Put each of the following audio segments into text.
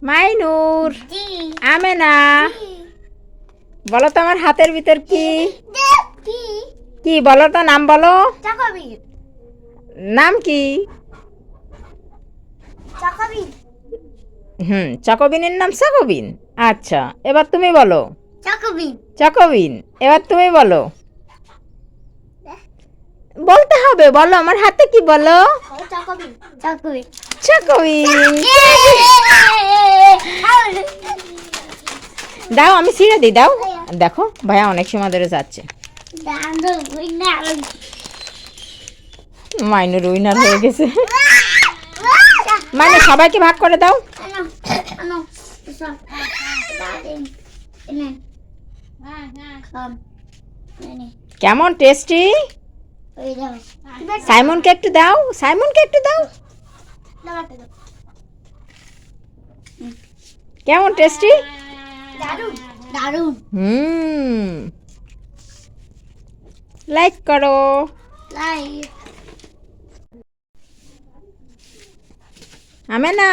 মাইনুর, জি আমেনা, জি বলো তো আমার হাতের ভিতর কি? কি কি বলো তো, নাম বলো। চকোবিন নাম কি? চকোবিন চকোবিনের নাম চকোবিন। আচ্ছা, এবার তুমি বলো। চকোবিন চকোবিন, এবার তুমি বলো। বলতে হবে, বলো আমার হাতে কি বলো। চকোবিন চকোবিন চকোবিন। দাও আমি ছিঁড়ে দিই, দাও। দেখো ভাইয়া অনেক সময় ধরে যাচ্ছে। মাইনুর উইনার হয়ে গেছে। মানে সবাইকে ভাগ করে দাও। কেমন টেস্টি। সাইমনকে একটু দাও, সাইমনকে একটু দাও। কেমন টেস্টি। দারুন দারুন লাইক করো। লাইক আমেনা,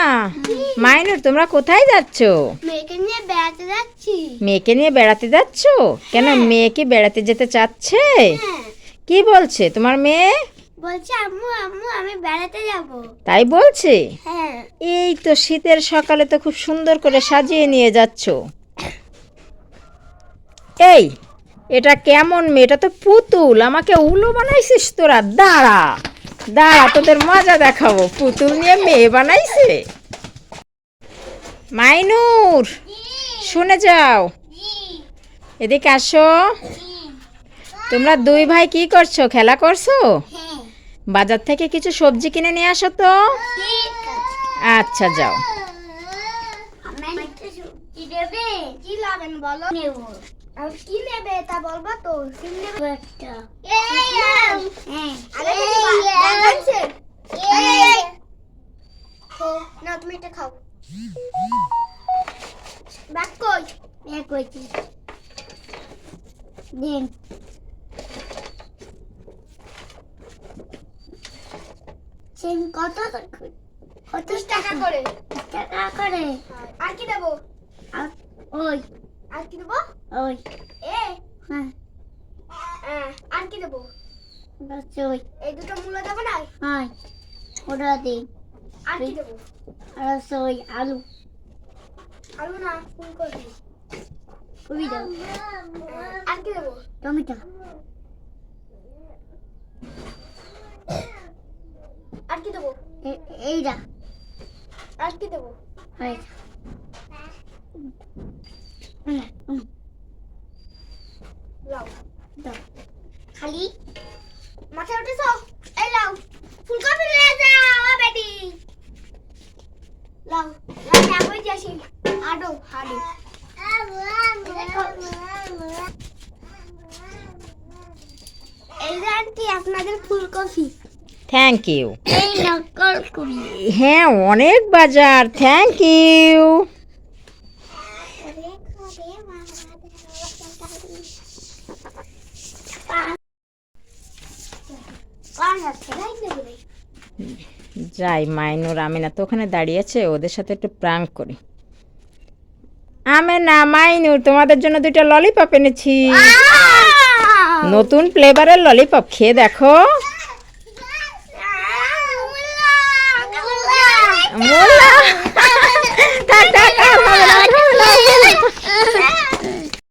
মাইনুর, তোমরা কোথায় যাচ্ছো? মেয়েকে নিয়ে বেড়াতে যাচ্ছি। মেয়েকে নিয়ে বেড়াতে যাচ্ছো? কেন, মেয়ে কি বেড়াতে যেতে চাচ্ছে? হ্যাঁ কি বলছে তোমার মেয়ে? বলছে আম্মু আম্মু আমি বেড়াতে যাব। তাই বলছে? হ্যাঁ এই তো শীতের সকালে তো খুব সুন্দর করে সাজিয়ে নিয়ে যাচ্ছো। এই, এটা কেমন মেয়ে? এটা তো পুতুল, আমাকে উলো বানাইছিস তোরা। দাঁড়া দাঁড়া, তোদের মজা দেখাবো। পুতুল নিয়ে মেয়ে বানাইছে। মাইনুর, শুনে যাও, এদিকে আসো। তোমরা দুই ভাই কি করছো? খেলা করছো? হ্যাঁ বাজার থেকে কিছু সবজি কিনে নিয়ে আসো তো। ঠিক আছে। আচ্ছা, যাও। কি দেবে? কি লাগেন বলো? নেব। আর কি নেবে তা বলবা তো? কি নেবে একটা? হ্যাঁ। আরে বাগানছে। না তুমি এটা খাও। ব্যাগ কই? ব্যাগ কইছি। দিন। সেন কত টাকা করে? টাকা করে। আর কি দেবো? আর ওই। আর কি দেবো? ওই। এ হ্যাঁ। আর কি দেবো? বাস ওই। এই দুটো মূলা দেবো না? হ্যাঁ। ওটা দে। আর কি দেবো? আর ওই আলু। আলু না, ফুলকপি। কপি দাও। আর কি দেবো? টমেটো। আর কি দেবো? এইটা। আর কি দেবো? লাউ দাও। খালি মাথায় উঠেছো? এই লাউ ফুলকপি নিয়ে যাও বেটি। লাউ লাউ যাবই যাসি। আডো হাডো। এই যে আন্টি আপনাদের ফুলকপি। Thank you. এই নকল করি। হ্যাঁ, অনেক বাজার। Thank you. যাই, মাইনুর আমেনা তো ওখানে দাঁড়িয়েছে, ওদের সাথে একটু প্রাঙ্ক করি। আমেনা, মাইনুর, তোমাদের জন্য দুইটা ললিপপ এনেছি। নতুন ফ্লেভারের ললিপপ, খেয়ে দেখো। মোল্লা,